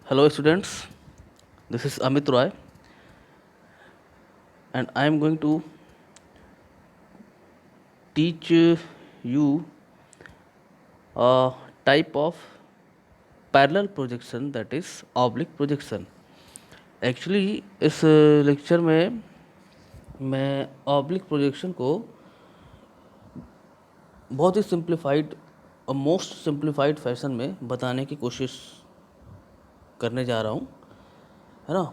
Hello, students. This is Amit Roy, and I am going to teach you a type of parallel projection, that is oblique projection. Actually इस lecture में मैं oblique projection को बहुत ही simplified और most simplified fashion में बताने की कोशिश करने जा रहा हूँ, है ना,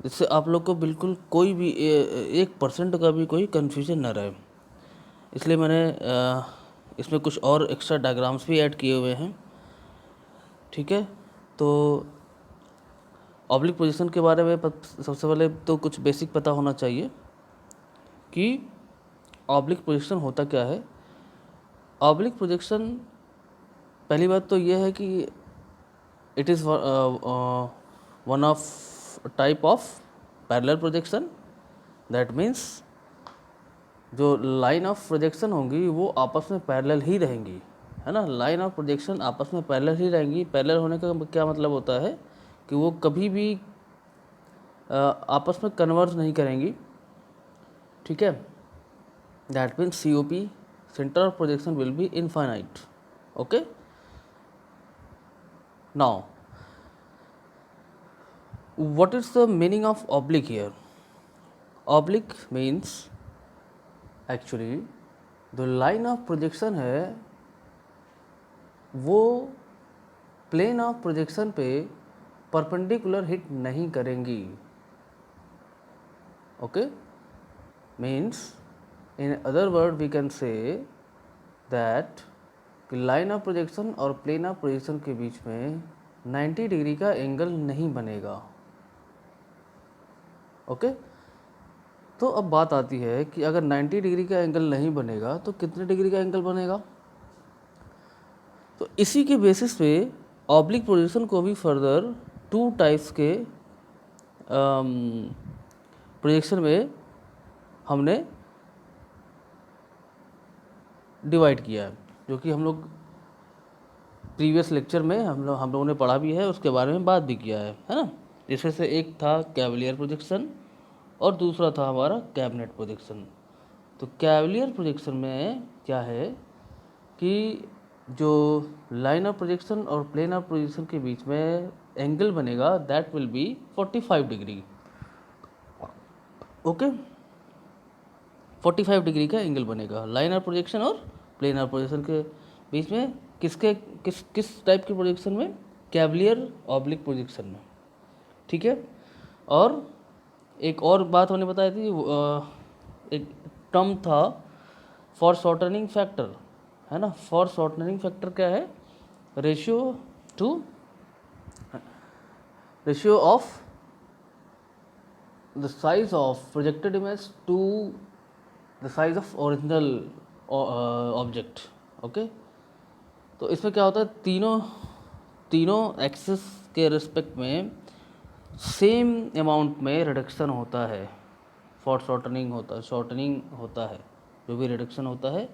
जिससे आप लोग को बिल्कुल कोई भी 1% का भी कोई कन्फ्यूजन ना रहे। इसलिए मैंने इसमें कुछ और एक्स्ट्रा डायग्राम्स भी ऐड किए हुए हैं। ठीक है, तो ऑब्लिक पोजीशन के बारे में सबसे पहले तो कुछ बेसिक पता होना चाहिए कि ऑब्लिक प्रोजेक्शन होता क्या है। ऑब्लिक प्रोजेक्शन, पहली बात तो यह है कि it is one of type of parallel projection. That means जो लाइन ऑफ प्रोजेक्शन होंगी वो आपस में पैरेलल ही रहेंगी, है ना। लाइन ऑफ प्रोजेक्शन आपस में पैरेलल ही रहेंगी। पैरेलल होने का क्या मतलब होता है कि वो कभी भी आपस में कन्वर्ज नहीं करेंगी। ठीक है, that means COP, centre of projection, will be infinite. Okay, now what is the meaning of oblique here? Oblique means actually जो लाइन ऑफ प्रोजेक्शन है वो प्लेन ऑफ प्रोजेक्शन पे परपेंडिकुलर हिट नहीं करेंगी। Okay, means in other word we can say that कि line of projection और plane of projection के बीच में 90 डिग्री का एंगल नहीं बनेगा। ओके, तो अब बात आती है कि अगर 90 डिग्री का एंगल नहीं बनेगा तो कितने डिग्री का एंगल बनेगा। तो इसी के बेसिस पे ऑब्लिक प्रोजेक्शन को भी फर्दर 2 टाइप्स के प्रोजेक्शन में हमने डिवाइड किया है, जो कि हम लोग प्रीवियस लेक्चर में हम लोगों ने पढ़ा भी है, उसके बारे में बात भी किया है ना। जिसमें से एक था कैवलियर प्रोजेक्शन और दूसरा था हमारा कैबिनेट प्रोजेक्शन। तो कैवलियर प्रोजेक्शन में क्या है कि जो लाइन ऑफ प्रोजेक्शन और प्लेन ऑफ प्रोजेक्शन के बीच में एंगल बनेगा that will be 45 degree. Okay, 45 degree का एंगल बनेगा लाइन ऑफ प्रोजेक्शन और प्लेन ऑफ प्रोजेक्शन के बीच में। किस टाइप की प्रोजेक्शन में? कैवलियर ऑब्लिक प्रोजेक्शन में। ठीक है, और एक और बात हमने बताई थी, एक टर्म था फॉर शॉर्टनिंग फैक्टर, है ना। फॉर शॉर्टनिंग फैक्टर क्या है? Ratio of the size of projected image to the size of original object. Okay, तो इसमें क्या होता है, तीनों एक्सिस के रिस्पेक्ट में सेम अमाउंट में रिडक्शन होता है। फॉर शॉर्टनिंग होता है जो भी रिडक्शन होता है।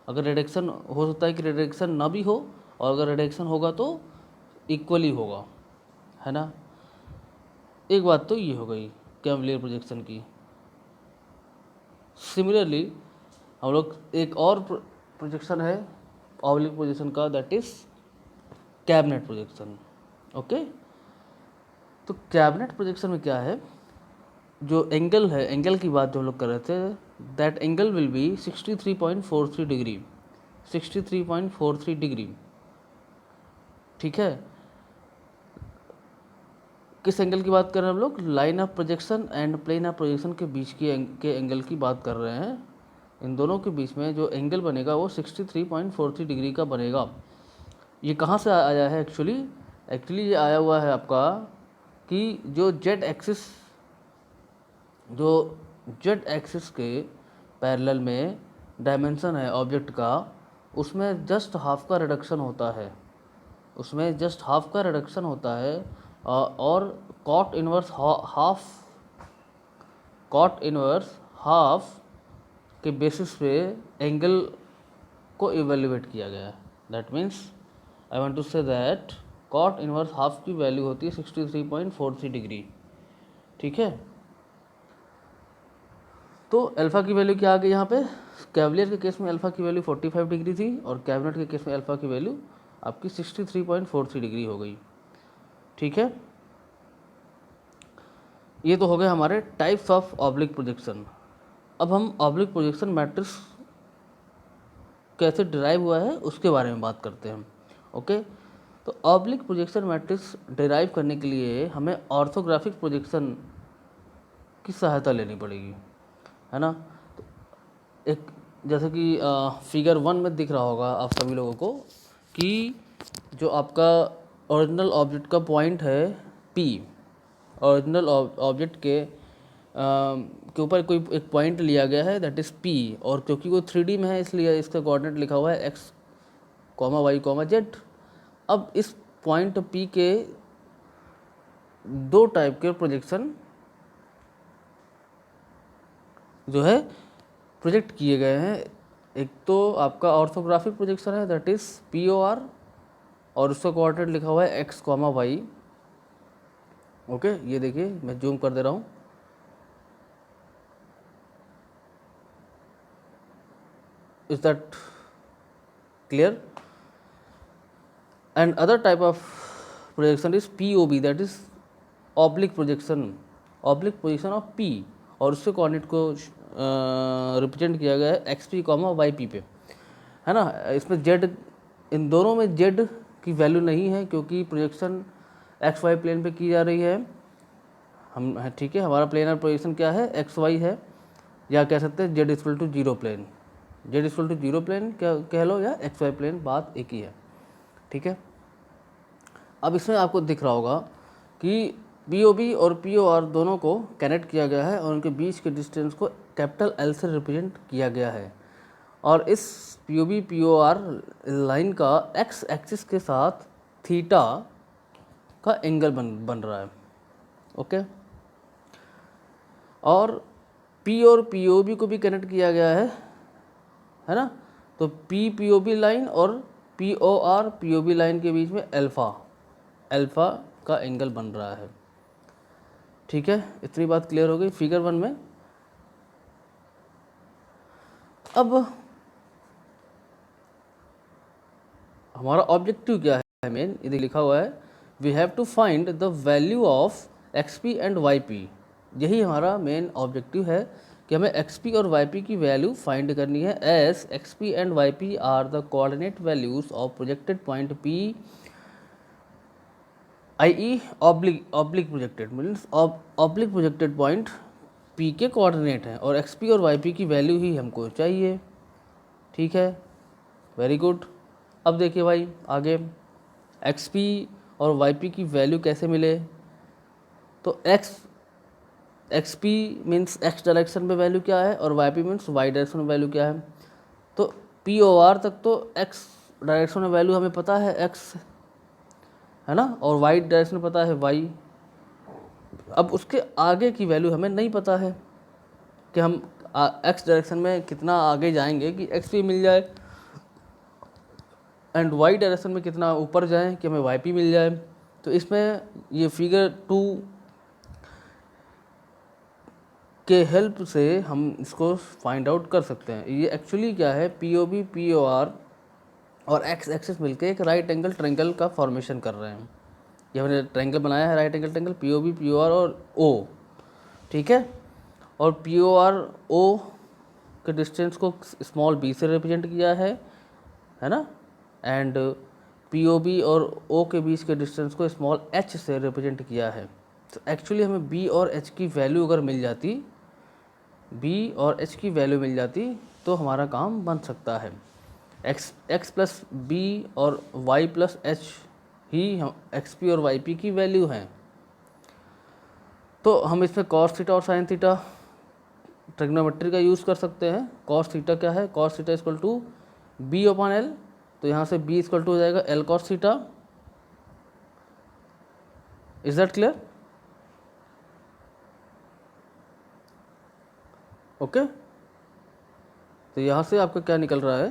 अगर रिडक्शन हो सकता है कि रिडक्शन ना भी हो, और अगर रिडक्शन होगा तो इक्वली होगा, है ना। एक बात तो ये हो गई कैवलियर प्रोजेक्शन की। सिमिलरली हम लोग एक और प्रोजेक्शन है ऑब्लिक प्रोजेक्शन का, that is cabinet projection. Okay, तो कैबिनेट प्रोजेक्शन में क्या है, जो एंगल है, एंगल की बात जो हम लोग कर रहे थे, that angle will be 63.43 degree. 63.43 degree. ठीक है, किस एंगल की बात कर रहे हैं हम लोग? Line of projection and plane of projection के बीच के एंगल की बात कर रहे हैं। इन दोनों के बीच में जो एंगल बनेगा वो 63.43 डिग्री का बनेगा। ये कहाँ से आया है? एक्चुअली ये आया हुआ है आपका कि जो जेड एक्सिस के पैरेलल में डायमेंशन है ऑब्जेक्ट का, उसमें जस्ट हाफ का रिडक्शन होता है। और कॉट इनवर्स हाफ के बेसिस पे एंगल को इवेल्युएट किया गया है। That means I want to say that cot inverse half की वैल्यू होती है 63.43 डिग्री। ठीक है, तो अल्फ़ा की वैल्यू क्या आ गई यहाँ पे, कैवलियर के केस में अल्फ़ा की वैल्यू 45 डिग्री थी और कैबिनेट के केस में अल्फ़ा की वैल्यू आपकी 63.43 डिग्री हो गई। ठीक है, ये तो हो गए हमारे टाइप्स ऑफ ऑब्लिक प्रोजेक्शन। अब हम ऑब्लिक प्रोजेक्शन मैट्रिक्स कैसे डिराइव हुआ है उसके बारे में बात करते हैं। ओके, तो ऑब्लिक प्रोजेक्शन मैट्रिक्स डिराइव करने के लिए हमें ऑर्थोग्राफिक प्रोजेक्शन की सहायता लेनी पड़ेगी, है ना। तो एक जैसे कि फिगर 1 में दिख रहा होगा आप सभी लोगों को कि जो आपका ओरिजिनल ऑब्जेक्ट का पॉइंट है P, ओरिजिनल ऑब्जेक्ट के ऊपर कोई एक पॉइंट लिया गया है दैट इज़ P, और क्योंकि वो 3D में है इसलिए इसका कोऑर्डिनेट लिखा हुआ है x, y, z। अब इस पॉइंट P के दो टाइप के प्रोजेक्शन जो है प्रोजेक्ट किए गए हैं। एक तो आपका ऑर्थोग्राफिक प्रोजेक्शन है दैट इज़ POR और उसका कोऑर्डिनेट लिखा हुआ है x, y। ओके, ये देखिए मैं जूम कर दे रहा हूँ। Is that clear? And other type of projection is POB that is oblique projection, oblique position of P, और उसके कोऑर्डिनेट को रिप्रेजेंट किया गया है XP, YP पे, है ना। इसमें Z, इन दोनों में Z की वैल्यू नहीं है क्योंकि प्रोजेक्शन XY प्लेन पे की जा रही है। हम ठीक है, हमारा प्लेनर पोजीशन क्या है, XY है, या कह सकते हैं Z=0 प्लेन, Z=0 प्लेन क्या कह लो, या XY प्लेन, बात एक ही है। ठीक है, अब इसमें आपको दिख रहा होगा कि POB और POR दोनों को कनेक्ट किया गया है और उनके बीच के डिस्टेंस को कैपिटल L से रिप्रेजेंट किया गया है, और इस POB POR लाइन का x एक्सिस के साथ थीटा का एंगल बन रहा है। ओके, और P और POB को भी कनेक्ट किया गया है ना। तो POB लाइन और POR POB लाइन के बीच में अल्फ़ा का एंगल बन रहा है। ठीक है, इतनी बात क्लियर हो गई फिगर 1 में। अब हमारा ऑब्जेक्टिव क्या है, मेन इधर लिखा हुआ है we have to find the value of XP and YP। यही हमारा मेन ऑब्जेक्टिव है कि हमें XP और YP की वैल्यू फाइंड करनी है, as XP and YP are the coordinate values of projected point P, i.e. Oblique projected means oblique projected point P के कोऑर्डिनेट हैं, और XP और YP की वैल्यू ही हमको चाहिए। ठीक है, वेरी गुड। अब देखिए भाई आगे XP और YP की वैल्यू कैसे मिले, तो XP मीन्स x डायरेक्शन में वैल्यू क्या है और YP मीन्स y डायरेक्शन में वैल्यू क्या है। तो POR तक तो x डायरेक्शन में वैल्यू हमें पता है x, है ना, और y डायरेक्शन में पता है y। अब उसके आगे की वैल्यू हमें नहीं पता है कि हम x डायरेक्शन में कितना आगे जाएंगे कि XP मिल जाए, एंड y डायरेक्शन में कितना ऊपर जाएं कि हमें YP मिल जाए। तो इसमें ये फिगर 2 के हेल्प से हम इसको फाइंड आउट कर सकते हैं। ये एक्चुअली क्या है, POB POR और x एक्सिस मिलके एक राइट एंगल ट्रायंगल का फॉर्मेशन कर रहे हैं। ये हमने ट्रायंगल बनाया है, right angle triangle POB POR और O। ठीक है, और POR O के डिस्टेंस को स्मॉल b से रिप्रेजेंट किया है ना, एंड POB और O के बीच के डिस्टेंस को स्मॉल h से रिप्रेजेंट किया है। तो एक्चुअली हमें B और H की वैल्यू अगर मिल जाती, B और H की वैल्यू मिल जाती तो हमारा काम बन सकता है। x प्लस B और y प्लस H ही XP और YP की वैल्यू हैं। तो हम इसमें cos थीटा और sin थीटा ट्रिग्नोमेट्री का यूज़ कर सकते हैं। cos थीटा क्या है, cos theta equal to B/L, तो यहाँ से B इक्वल टू हो जाएगा L cos theta. Is that clear? Okay, तो यहाँ से आपका क्या निकल रहा है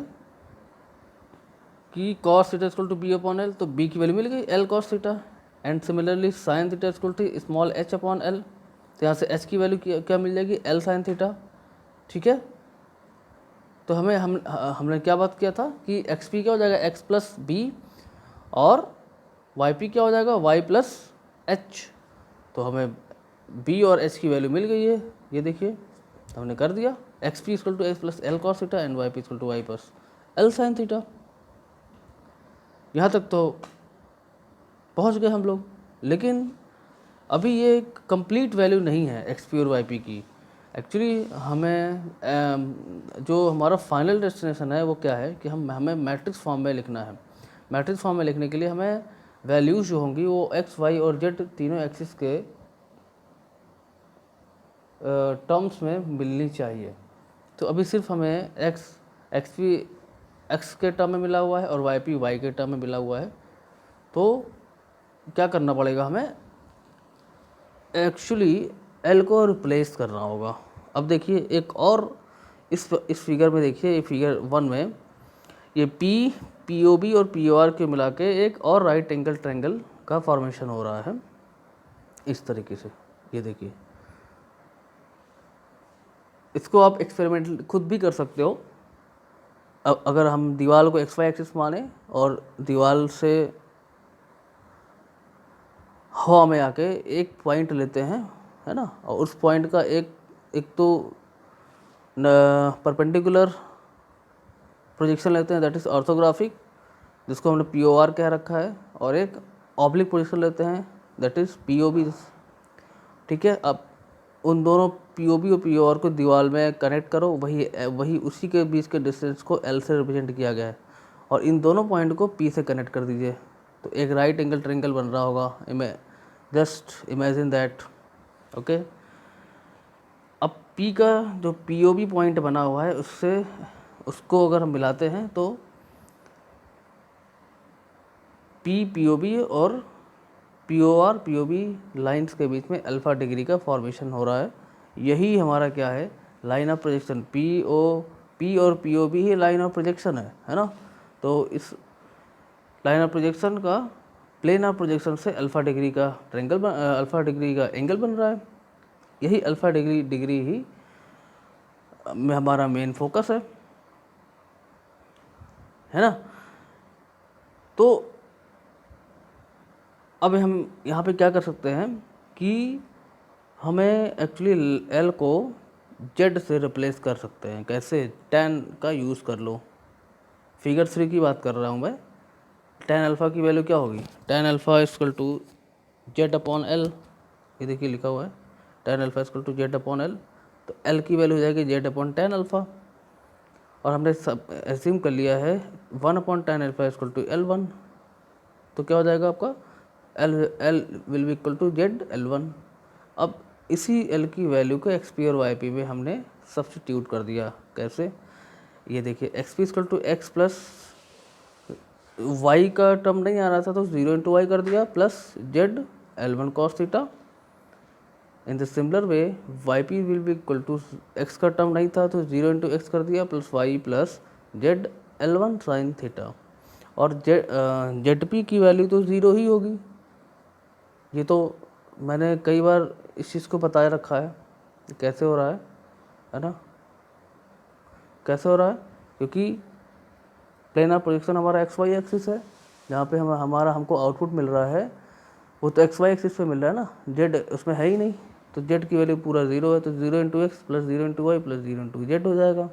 कि cos theta equal to b upon l, तो बी की वैल्यू मिल गई l cos theta, and similarly sine theta equal to small h upon l, तो यहाँ से एच की वैल्यू क्या मिल जाएगी, एल साइन थीटा। ठीक है, तो हमने क्या बात किया था कि एक्स पी क्या हो जाएगा, एक्स प्लस बी, और वाई पी क्या हो जाएगा, वाई प्लस एच। तो हमें बी और एच की वैल्यू मिल गई है, ये देखिए तो हमने कर दिया, x p equal to x plus l cos theta and y p equal to y plus l sine theta. यहाँ तक तो पहुँच गए हम लोग, लेकिन अभी ये कंप्लीट वैल्यू नहीं है एक्स पी और वाई पी की। एक्चुअली हमें जो हमारा फाइनल डेस्टिनेशन है वो क्या है कि हमें मैट्रिक्स फॉर्म में लिखना है। मैट्रिक्स फॉर्म में लिखने के लिए हमें वैल्यूज जो होंगी वो एक्स वाई और जेड तीनों एक्सिस के टर्म्स में मिलनी चाहिए। तो अभी सिर्फ हमें एक्स पी एक्स के टर्म में मिला हुआ है और वाई पी वाई के टर्म में मिला हुआ है, तो क्या करना पड़ेगा, हमें एक्चुअली एल को रिप्लेस करना होगा। अब देखिए एक और इस फिगर में देखिए, फिगर 1 में ये पी ओ बी और पी ओ आर के मिला के एक और राइट एंगल ट्रायंगल का फॉर्मेशन हो रहा है इस तरीके से। ये देखिए, इसको आप एक्सपेरिमेंट खुद भी कर सकते हो। अब अगर हम दीवार को एक्स वाई एक्सिस माने और दीवार से हवा में आके एक पॉइंट लेते हैं, है ना, और उस पॉइंट का एक तो परपेंडिकुलर प्रोजेक्शन लेते हैं, दैट इज़ ऑर्थोग्राफिक, जिसको हमने पी ओ आर कह रखा है, और एक ऑब्लिक प्रोजेक्शन लेते हैं, that is P O B. ठीक है, अब उन दोनों पी ओ बी और पी ओ आर को दीवार में कनेक्ट करो, वही उसी के बीच के डिस्टेंस को एल से रिप्रेजेंट किया गया है, और इन दोनों पॉइंट को पी से कनेक्ट कर दीजिए, तो एक राइट एंगल ट्रायंगल बन रहा होगा। Just imagine that. ओके, अब पी का जो पी ओ बी पॉइंट बना हुआ है उसको अगर हम मिलाते हैं तो पी ओ बी और P O R P O B lines के बीच में अल्फ़ा डिग्री का फॉर्मेशन हो रहा है। यही हमारा क्या है, लाइन ऑफ प्रोजेक्शन। पी और पी ओ बी ही लाइन ऑफ प्रोजेक्शन है ना। तो इस लाइन ऑफ प्रोजेक्शन का प्लेन ऑफ प्रोजेक्शन से अल्फ़ा डिग्री का अल्फ़ा डिग्री का एंगल बन रहा है। यही अल्फ़ा डिग्री ही में हमारा मेन फोकस है ना। तो अब हम यहाँ पे क्या कर सकते हैं कि हमें एक्चुअली एल को जेड से रिप्लेस कर सकते हैं। कैसे, tan का यूज़ कर लो। फिगर 3 की बात कर रहा हूँ मैं। tan अल्फ़ा की वैल्यू क्या होगी, tan alpha equal to z upon l. ये देखिए लिखा हुआ है tan alpha equal to z upon l, तो एल की वैल्यू हो जाएगी जेड अपॉन tan अल्फ़ा, और हमने सब एज्यूम कर लिया है 1 upon tan alpha equal to L1, तो क्या हो जाएगा आपका l will be equal to z L1। अब इसी एल की वैल्यू को एक्स पी और वाई पी में हमने सब्स्टिट्यूट कर दिया। कैसे, ये देखिए x p equal to x plus y का टर्म नहीं आ रहा था तो 0 इंटू वाई कर दिया, plus z L1 cos theta. In the similar way y p will be equal to x का टर्म नहीं था तो 0 इंटू एक्स कर दिया, plus y plus z L1 sine theta. और जेड पी की वैल्यू तो 0 ही होगी। ये तो मैंने कई बार इस चीज़ को बताया रखा है कैसे हो रहा है ना, कैसे हो रहा है, क्योंकि प्लेन ऑफ प्रोजेक्शन हमारा एक्स वाई एक्सिस है, जहाँ पे हमको आउटपुट मिल रहा है वो तो एक्स वाई एक्सिस पे मिल रहा है ना, जेड उसमें है ही नहीं, तो जेड की वैल्यू पूरा 0 है, तो 0 into x plus 0 into y plus 0 into z हो जाएगा।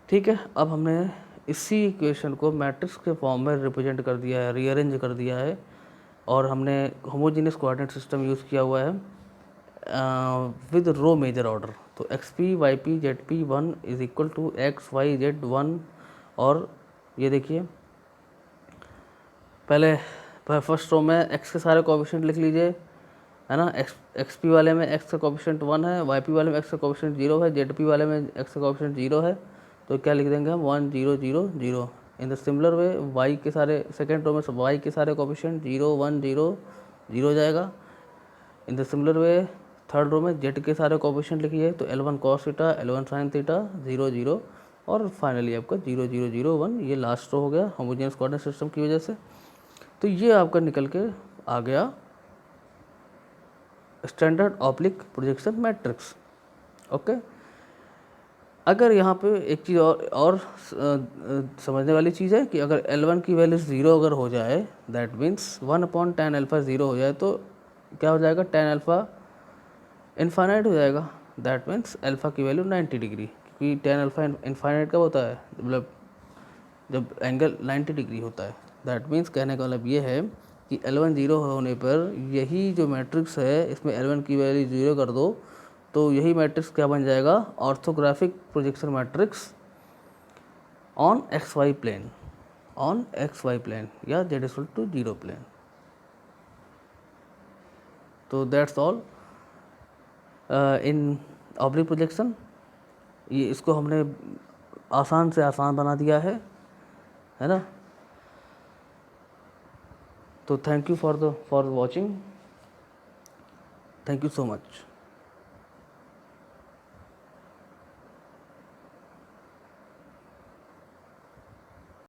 ठीक है, अब हमने इसी इक्वेशन को मैट्रिक्स के फॉर्म में रिप्रेजेंट कर दिया है, रीअरेंज कर दिया है, और हमने होमोजेनियस कोऑर्डिनेट सिस्टम यूज़ किया हुआ है विद रो मेजर ऑर्डर। तो x p y p z p 1 is equal to x y z 1, और ये देखिए पहले फर्स्ट रो में एक्स के सारे कोएफिशिएंट लिख लीजिए, है ना। एक्स पी वाले में एक्स का कोएफिशिएंट 1 है, वाई पी वाले में एक्स का कोएफिशिएंट 0 है, जेड पी वाले में एक्स का कोएफिशिएंट 0 है, तो क्या लिख देंगे हम 1 0 0 0। In the similar way y के सारे सेकेंड रो में वाई के सारे कोएफिशिएंट 0 1 0 0 हो जाएगा। In the similar way third row में जेड के सारे कोएफिशिएंट लिखिए, तो L1 cos theta L1 sine theta 0 0 और फाइनली आपका 0 0 0 1 ये लास्ट रो हो गया होमोजेनियस कोऑर्डिनेट सिस्टम की वजह से। तो ये आपका निकल के आ गया standard oblique projection matrix. Okay, अगर यहाँ पे एक चीज़ और समझने वाली चीज़ है कि अगर L1 की वैल्यू 0 अगर हो जाए, दैट मीन्स 1/tan अल्फ़ा 0 हो जाए, तो क्या हो जाएगा, tan अल्फ़ा इनफाइनाइट हो जाएगा। दैट मीन्स अल्फ़ा की वैल्यू 90 डिग्री, क्योंकि tan अल्फ़ा इनफाइनाइट कब होता है, मतलब जब एंगल 90 डिग्री होता है। दैट मीन्स कहने का मतलब ये है कि L1 0 होने पर यही जो मैट्रिक्स है इसमें L1 की वैल्यू 0 कर दो तो यही मैट्रिक्स क्या बन जाएगा, orthographic projection matrix on XY plane, on XY plane या Z=0 प्लेन। तो that's all in oblique projection. ये इसको हमने आसान से आसान बना दिया है ना। तो thank you for watching, thank you so much.